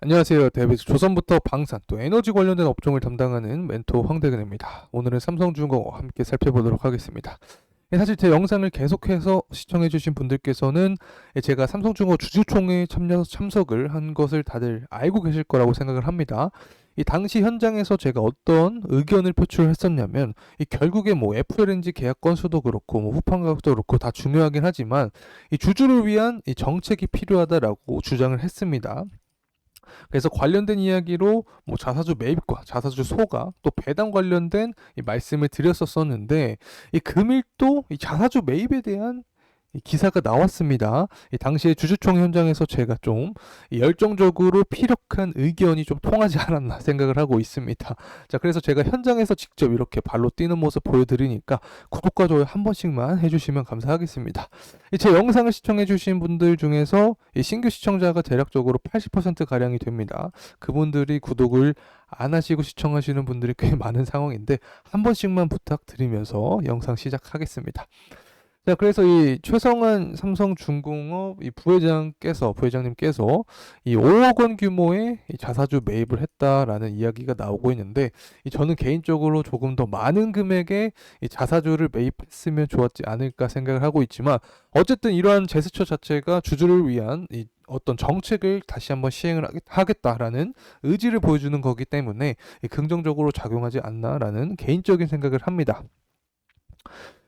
안녕하세요. 대비에서 조선부터 방산 또 에너지 관련된 업종을 담당하는 멘토 황대근입니다. 오늘은 삼성중공업 함께 살펴보도록 하겠습니다. 사실 제 영상을 계속해서 시청해주신 분들께서는 제가 삼성중공업 주주총회에 참석을 한 것을 다들 알고 계실 거라고 생각을 합니다. 이 당시 현장에서 제가 어떤 의견을 표출했었냐면 결국에 뭐 FLNG 계약 건수도 그렇고 뭐 후판 가격도 그렇고 다 중요하긴 하지만 이 주주를 위한 이 정책이 필요하다라고 주장을 했습니다. 그래서 관련된 이야기로 뭐 자사주 매입과 자사주 소각 또 배당 관련된 이 말씀을 드렸었었는데 이 금일도 이 자사주 매입에 대한 이 기사가 나왔습니다. 이 당시에 주주총 현장에서 제가 좀 열정적으로 피력한 의견이 좀 통하지 않았나 생각을 하고 있습니다. 자, 그래서 제가 현장에서 직접 이렇게 발로 뛰는 모습 보여드리니까 구독과 좋아요 한 번씩만 해주시면 감사하겠습니다. 제 영상을 시청해주신 분들 중에서 이 신규 시청자가 대략적으로 80%가량이 됩니다. 그분들이 구독을 안 하시고 시청하시는 분들이 꽤 많은 상황인데 한 번씩만 부탁드리면서 영상 시작하겠습니다. 자, 그래서 이 최성한 삼성중공업 이 부회장님께서 이 5억 원 규모의 이 자사주 매입을 했다라는 이야기가 나오고 있는데, 저는 개인적으로 조금 더 많은 금액의 이 자사주를 매입했으면 좋았지 않을까 생각을 하고 있지만, 어쨌든 이러한 제스처 자체가 주주를 위한 이 어떤 정책을 다시 한번 시행을 하겠다라는 의지를 보여주는 거기 때문에 긍정적으로 작용하지 않나라는 개인적인 생각을 합니다.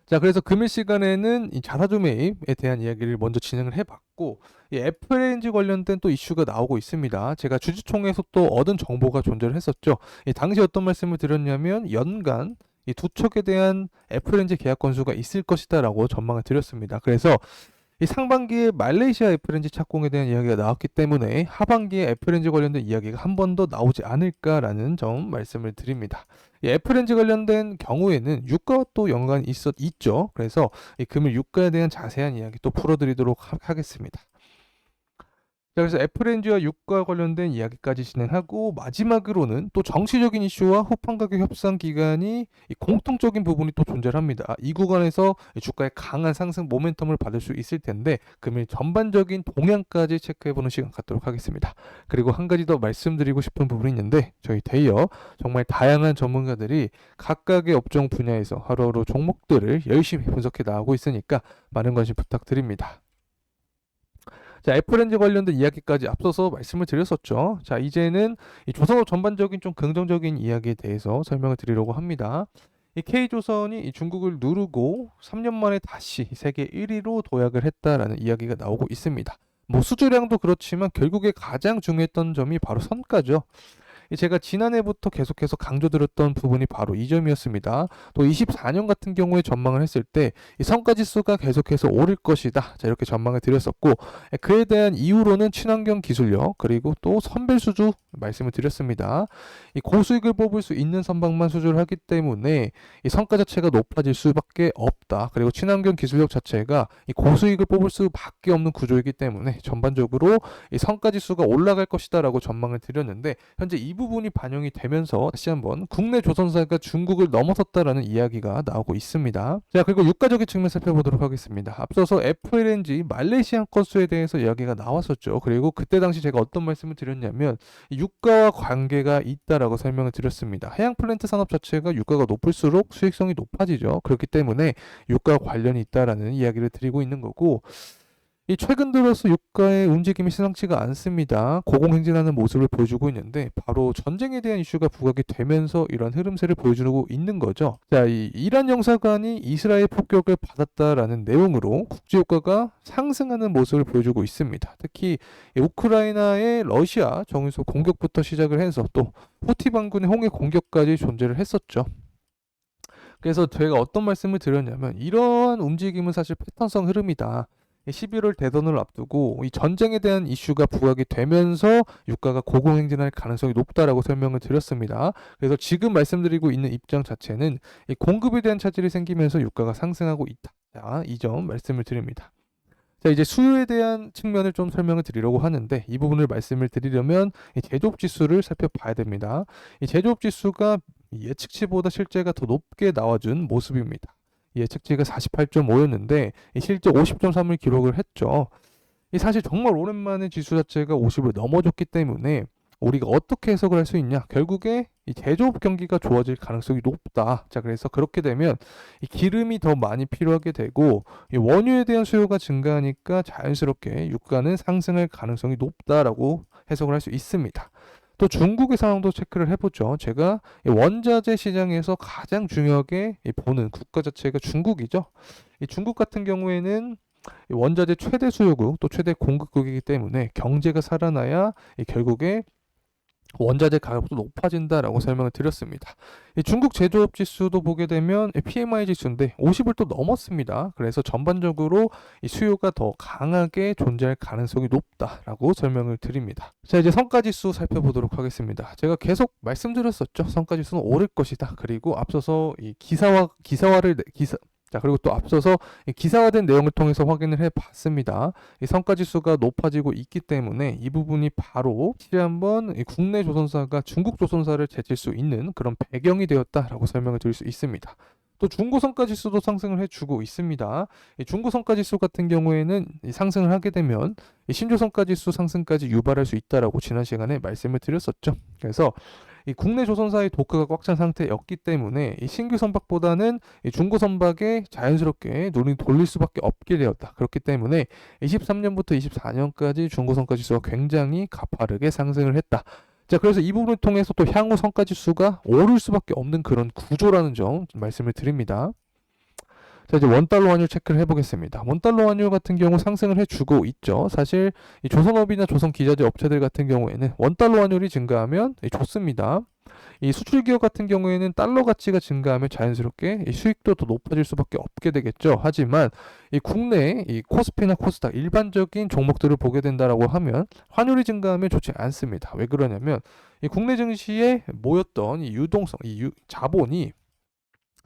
자, 그래서 금일 시간에는 이 자사주 매입에 대한 이야기를 먼저 진행을 해봤고, 이 FLNG 관련된 또 이슈가 나오고 있습니다. 제가 주주총회에서 또 얻은 정보가 존재를 했었죠. 이 당시 어떤 말씀을 드렸냐면 연간 이 두 척에 대한 FLNG 계약 건수가 있을 것이다라고 전망을 드렸습니다. 그래서 이 상반기에 말레이시아 FLNG 착공에 대한 이야기가 나왔기 때문에 하반기에 FLNG 관련된 이야기가 한 번 더 나오지 않을까라는 점 말씀을 드립니다. 이 FLNG 관련된 경우에는 유가와 또 연관이 있죠. 그래서 이 금일 유가에 대한 자세한 이야기 또 풀어드리도록 하겠습니다. 자, 그래서 애플엔지와 유가 관련된 이야기까지 진행하고 마지막으로는 또 정치적인 이슈와 후판 가격 협상 기간이 이 공통적인 부분이 또 존재를 합니다. 이 구간에서 이 주가의 강한 상승 모멘텀을 받을 수 있을 텐데 금일 전반적인 동향까지 체크해보는 시간 갖도록 하겠습니다. 그리고 한 가지 더 말씀드리고 싶은 부분이 있는데 저희 데이어 정말 다양한 전문가들이 각각의 업종 분야에서 하루하루 종목들을 열심히 분석해 나가고 있으니까 많은 관심 부탁드립니다. 자, 애플렌즈 관련된 이야기까지 앞서서 말씀을 드렸었죠. 자, 이제는 이 조선업 전반적인 좀 긍정적인 이야기에 대해서 설명을 드리려고 합니다. 이 K조선이 이 중국을 누르고 3년 만에 다시 세계 1위로 도약을 했다라는 이야기가 나오고 있습니다. 뭐 수주량도 그렇지만 결국에 가장 중요했던 점이 바로 선가죠. 제가 지난해부터 계속해서 강조드렸던 부분이 바로 이 점이었습니다. 또 24년 같은 경우에 전망을 했을 때 이 성과지수가 계속해서 오를 것이다. 자, 이렇게 전망을 드렸었고 그에 대한 이유로는 친환경 기술력 그리고 또 선별 수주 말씀을 드렸습니다. 이 고수익을 뽑을 수 있는 선박만 수주를 하기 때문에 이 성과 자체가 높아질 수밖에 없다. 그리고 친환경 기술력 자체가 이 고수익을 뽑을 수밖에 없는 구조이기 때문에 전반적으로 이 성과지수가 올라갈 것이다라고 전망을 드렸는데 현재 이 부분이 반영이 되면서 다시 한번 국내 조선사가 중국을 넘어섰다라는 이야기가 나오고 있습니다. 자, 그리고 유가적인 측면 살펴보도록 하겠습니다. 앞서서 FLNG 말레이시아 건수에 대해서 이야기가 나왔었죠. 그리고 그때 당시 제가 어떤 말씀을 드렸냐면 유가와 관계가 있다라고 설명을 드렸습니다. 해양 플랜트 산업 자체가 유가가 높을수록 수익성이 높아지죠. 그렇기 때문에 유가와 관련이 있다라는 이야기를 드리고 있는 거고 이 최근 들어서 유가의 움직임이 심상치가 않습니다. 고공행진하는 모습을 보여주고 있는데 바로 전쟁에 대한 이슈가 부각이 되면서 이런 흐름세를 보여주고 있는 거죠. 자, 이 이란 영사관이 이스라엘 폭격을 받았다라는 내용으로 국제유가가 상승하는 모습을 보여주고 있습니다. 특히 우크라이나의 러시아 정유소 공격부터 시작을 해서 또 후티 반군의 홍해 공격까지 존재를 했었죠. 그래서 제가 어떤 말씀을 드렸냐면 이러한 움직임은 사실 패턴성 흐름이다. 11월 대선을 앞두고 이 전쟁에 대한 이슈가 부각이 되면서 유가가 고공행진할 가능성이 높다라고 설명을 드렸습니다. 그래서 지금 말씀드리고 있는 입장 자체는 이 공급에 대한 차질이 생기면서 유가가 상승하고 있다. 자, 이 점 말씀을 드립니다. 자, 이제 수요에 대한 측면을 좀 설명을 드리려고 하는데 이 부분을 말씀을 드리려면 이 제조업 지수를 살펴봐야 됩니다. 이 제조업 지수가 예측치보다 실제가 더 높게 나와준 모습입니다. 예측치가 48.5였는데 실제 50.3을 기록을 했죠. 이 사실 정말 오랜만에 지수 자체가 50을 넘어졌기 때문에 우리가 어떻게 해석을 할 수 있냐? 결국에 이 제조업 경기가 좋아질 가능성이 높다. 자, 그래서 그렇게 되면 이 기름이 더 많이 필요하게 되고 이 원유에 대한 수요가 증가하니까 자연스럽게 유가는 상승할 가능성이 높다라고 해석을 할 수 있습니다. 또 중국의 상황도 체크를 해보죠. 제가 이 원자재 시장에서 가장 중요하게 보는 국가 자체가 중국이죠. 이 중국 같은 경우에는 이 원자재 최대 수요국 또 최대 공급국이기 때문에 경제가 살아나야 결국에 원자재 가격도 높아진다라고 설명을 드렸습니다. 이 중국 제조업 지수도 보게 되면 PMI 지수인데 50을 또 넘었습니다. 그래서 전반적으로 이 수요가 더 강하게 존재할 가능성이 높다라고 설명을 드립니다. 자, 이제 성과 지수 살펴보도록 하겠습니다. 제가 계속 말씀드렸었죠. 성과 지수는 오를 것이다. 그리고 앞서서 이 그리고 또 앞서서 기사화된 내용을 통해서 확인을 해봤습니다. 이 성과지수가 높아지고 있기 때문에 이 부분이 바로 한번 국내 조선사가 중국 조선사를 제칠 수 있는 그런 배경이 되었다라고 설명을 드릴 수 있습니다. 또 중고성과지수도 상승을 해주고 있습니다. 이 중고성과지수 같은 경우에는 상승을 하게 되면 이 신조성과지수 상승까지 유발할 수 있다라고 지난 시간에 말씀을 드렸었죠. 그래서 이 국내 조선사의 도크가 꽉 찬 상태였기 때문에 이 신규 선박보다는 이 중고 선박에 자연스럽게 눈이 돌릴 수밖에 없게 되었다. 그렇기 때문에 23년부터 24년까지 중고 성과 지수가 굉장히 가파르게 상승을 했다. 자, 그래서 이 부분을 통해서 또 향후 성과 지수가 오를 수밖에 없는 그런 구조라는 점 말씀을 드립니다. 자, 이제 원달러 환율 체크를 해보겠습니다. 원달러 환율 같은 경우 상승을 해주고 있죠. 사실 이 조선업이나 조선기자재 업체들 같은 경우에는 원달러 환율이 증가하면 좋습니다. 이 수출기업 같은 경우에는 달러 가치가 증가하면 자연스럽게 이 수익도 더 높아질 수밖에 없게 되겠죠. 하지만 이 국내 이 코스피나 코스닥 일반적인 종목들을 보게 된다라고 하면 환율이 증가하면 좋지 않습니다. 왜 그러냐면 이 국내 증시에 모였던 이 유동성, 자본이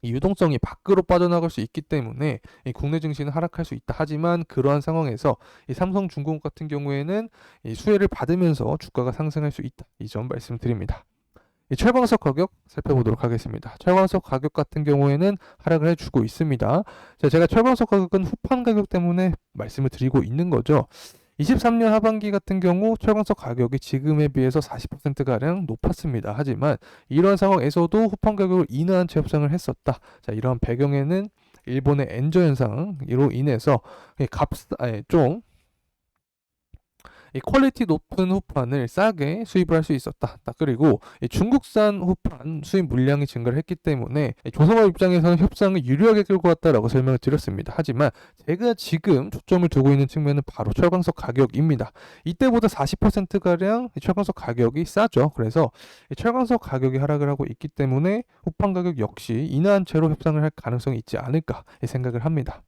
이 유동성이 밖으로 빠져나갈 수 있기 때문에 이 국내 증시는 하락할 수 있다. 하지만 그러한 상황에서 이 삼성중공업 같은 경우에는 이 수혜를 받으면서 주가가 상승할 수 있다. 이 점 말씀드립니다. 이 철광석 가격 살펴보도록 하겠습니다. 철광석 가격 같은 경우에는 하락을 해주고 있습니다. 자, 제가 철광석 가격은 후판 가격 때문에 말씀을 드리고 있는 거죠. 23년 하반기 같은 경우 철광석 가격이 지금에 비해서 40%가량 높았습니다. 하지만 이런 상황에서도 후판 가격을 인하한 채 협상을 했었다. 자, 이러한 배경에는 일본의 엔저 현상으로 인해서 이 퀄리티 높은 후판을 싸게 수입을 할 수 있었다. 그리고 이 중국산 후판 수입 물량이 증가를 했기 때문에 조선업 입장에서는 협상을 유리하게 끌고 왔다라고 설명을 드렸습니다. 하지만 제가 지금 초점을 두고 있는 측면은 바로 철광석 가격입니다. 이때보다 40%가량 철광석 가격이 싸죠. 그래서 철광석 가격이 하락을 하고 있기 때문에 후판 가격 역시 인하한 채로 협상을 할 가능성이 있지 않을까 생각을 합니다.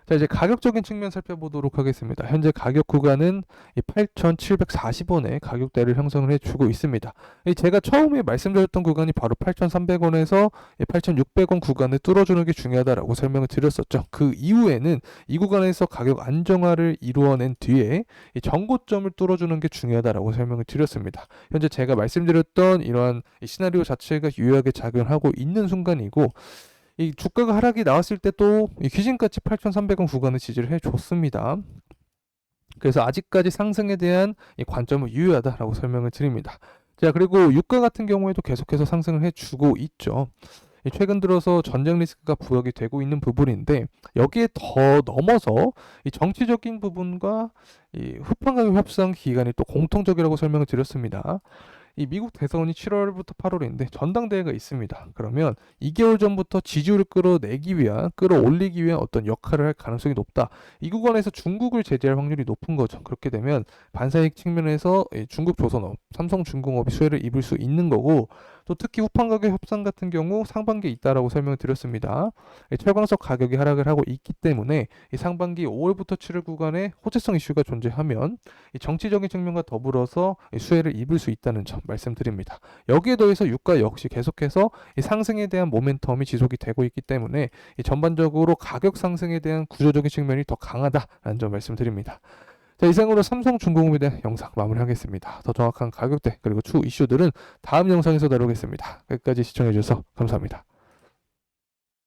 자, 이제 가격적인 측면 살펴보도록 하겠습니다. 현재 가격 구간은 8,740원의 가격대를 형성을 해주고 있습니다. 제가 처음에 말씀드렸던 구간이 바로 8,300원에서 8,600원 구간을 뚫어주는 게 중요하다라고 설명을 드렸었죠. 그 이후에는 이 구간에서 가격 안정화를 이루어낸 뒤에 이 정고점을 뚫어주는 게 중요하다라고 설명을 드렸습니다. 현재 제가 말씀드렸던 이러한 시나리오 자체가 유효하게 작용하고 있는 순간이고, 이 주가가 하락이 나왔을 때 또 기준가치 8,300원 구간을 지지를 해줬습니다. 그래서 아직까지 상승에 대한 이 관점은 유효하다라고 설명을 드립니다. 자, 그리고 유가 같은 경우에도 계속해서 상승을 해주고 있죠. 최근 들어서 전쟁 리스크가 부각이 되고 있는 부분인데, 여기에 더 넘어서 이 정치적인 부분과 이 후판 가격 협상 기간이 또 공통적이라고 설명을 드렸습니다. 이 미국 대선이 7월부터 8월인데 전당대회가 있습니다. 그러면 2개월 전부터 지지율을 끌어올리기 위한 어떤 역할을 할 가능성이 높다. 이 구간에서 중국을 제재할 확률이 높은 거죠. 그렇게 되면 반사이익 측면에서 중국 조선업, 삼성중공업이 수혜를 입을 수 있는 거고, 또 특히 후판 가격 협상 같은 경우 상반기에 있다라고 설명을 드렸습니다. 철광석 가격이 하락을 하고 있기 때문에 이 상반기 5월부터 7월 구간에 호재성 이슈가 존재하면 이 정치적인 측면과 더불어서 수혜를 입을 수 있다는 점 말씀드립니다. 여기에 더해서 유가 역시 계속해서 이 상승에 대한 모멘텀이 지속이 되고 있기 때문에 이 전반적으로 가격 상승에 대한 구조적인 측면이 더 강하다라는 점 말씀드립니다. 자, 이상으로 삼성중공업에 대한 영상 마무리하겠습니다. 더 정확한 가격대 그리고 추후 이슈들은 다음 영상에서 다루겠습니다. 끝까지 시청해주셔서 감사합니다.